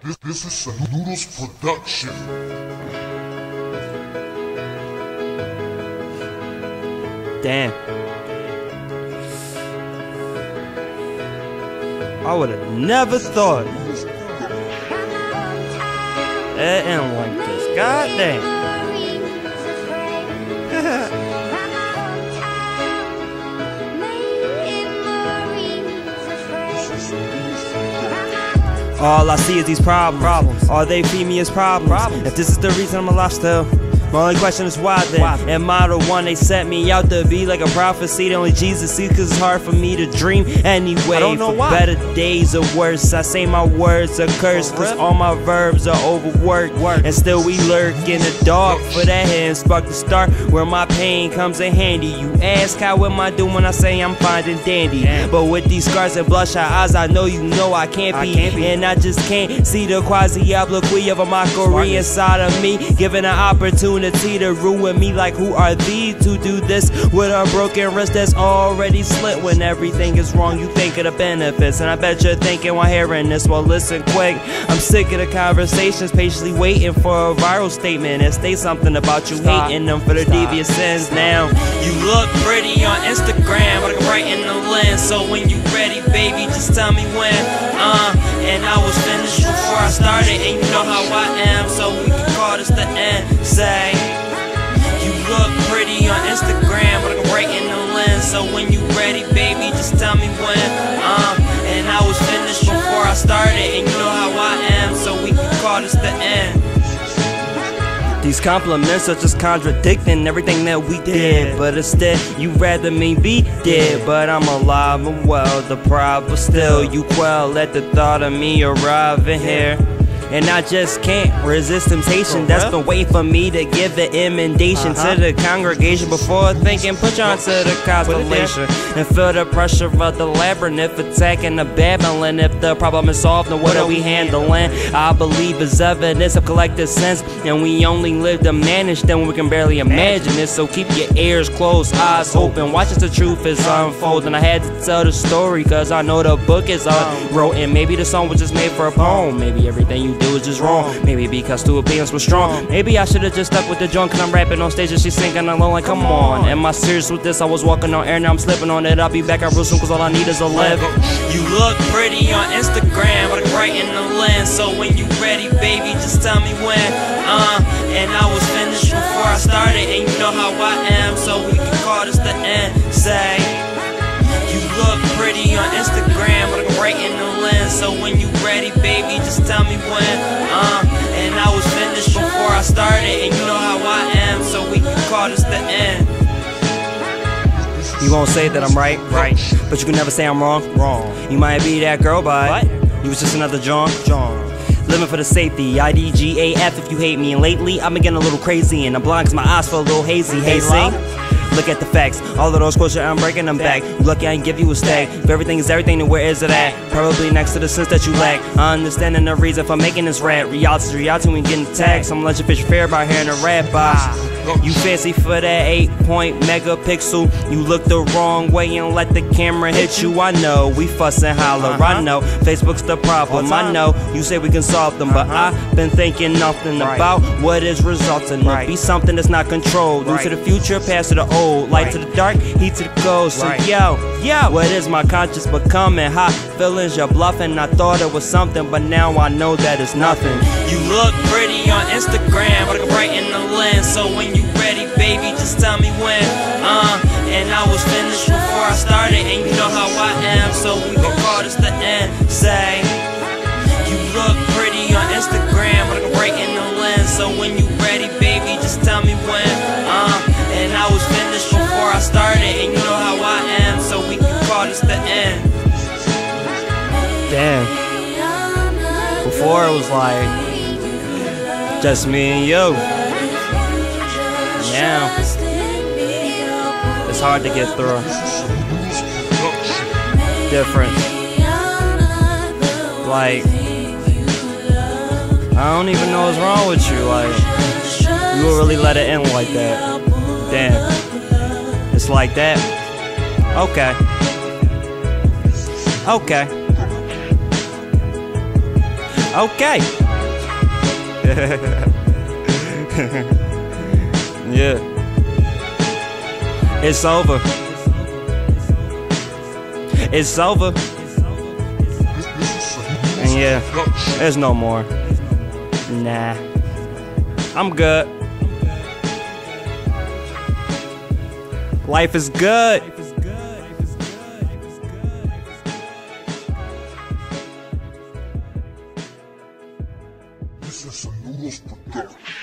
This is a Noodles production. Damn. I would have never thought it ended like this. God damn. All I see is these problems. All they feed me is problems. If this is the reason I'm alive still, my only question is why then? Am I the one they set me out to be, like a prophecy that only Jesus sees? Cause it's hard for me to dream anyway. I don't know why. Better days or worse, I say my words are cursed, cause all my verbs are overworked. And still we lurk in the dark for that hand spark to start where my pain comes in handy. You ask how am I doing, I say I'm fine and dandy. But with these scars and bloodshot eyes, I know you know I can't be. And I just can't see the quasi-obloquy of a mockery inside of me, given an opportunity to ruin me. Like who are thee to do this with a broken wrist that's already slit? When everything is wrong you think of the benefits, and I bet you're thinking while hearing this, well listen quick, I'm sick of the conversations, patiently waiting for a viral statement and state something about you hating them for their devious sins. Now you look pretty on Instagram, but I'm right in the lens, so when you ready baby just tell me when. And I was finished before I started, and you know how I am, so we can call this the end. Say you look pretty on Instagram, but I'm right in the lens, so when you ready baby just tell me when. And I was finished before I started, and you know how I am, so we can call this the end. These compliments are just contradicting everything that we did, but instead you rather me be dead. But I'm alive and well, the pride, but still you quell at the thought of me arriving here. And I just can't resist temptation that's been waiting for me to give the emendation to the congregation before thinking put you onto the constellation and feel the pressure of the labyrinth attacking the Babylon. If the problem is solved, then what are we handling? I believe is evidence of collective sense, and we only live to manage them, we can barely imagine it. So keep your ears closed, eyes open, watch as the truth is unfolding. I had to tell the story cause I know the book is unwritten. Maybe the song was just made for a poem, maybe everything you do is just wrong, maybe because two opinions were strong. Maybe I should've just stuck with the joint, cause I'm rapping on stage and she's singing alone like come on. Am I serious with this? I was walking on air, now I'm slipping on it. I'll be back out real soon cause all I need is a lift. You look pretty on Instagram, but I'm right in the lens, so when you ready baby just tell me when. And I was finished before I started, and you know how I am, so we can call this the end. Say you look pretty on Instagram, but I'm right in the lens, so when you ready baby just tell me when. And I was finished before I started, and you know how I am, so we can call this the end. You won't say that I'm right, but you can never say I'm wrong. You might be that girl, but you was just another John. Living for the safety, D.E.A.D if you hate me. And lately I've been getting a little crazy, and I'm blind cause my eyes feel a little hazy. Hey, see? Look at the facts, all of those quotes, I'm breaking them back. You lucky I ain't give you a stack. If everything is everything, then where is it at? Probably next to the sense that you lack. Understanding the reason for making this rap. Reality's reality when getting tagged. Some let your fish fair about hearing a rap box. You fancy for that 8-point megapixel. You look the wrong way and let the camera hit you. I know, we fuss and holler, I know Facebook's the problem, I know you say we can solve them, but I've been thinking nothing about what is resulting to be something that's not controlled. New to the future, past to the old, light to the dark, heat to the cold. So yo, what is my conscience becoming? Hot feelings, you're bluffing. I thought it was something, but now I know that it's nothing. You look pretty on Instagram, but I'm right in the lens, so when you ready baby just tell me when. And I was finished before I started, and you know how I am, so we gon' call this the end. Say you look pretty on Instagram, but I'm right in the lens, so when you ready baby just tell me when. And I was finished before I started, and you know how I am, so we can call this the end. Damn. Before it was like just me and you. Now it's hard to get through. Different. Like I don't even know what's wrong with you. Like you would really let it end like that. Damn. It's like that. Okay. Okay. Yeah. It's over. It's over. And yeah, there's no more. Nah. I'm good. Life is good. This is a Noodles production.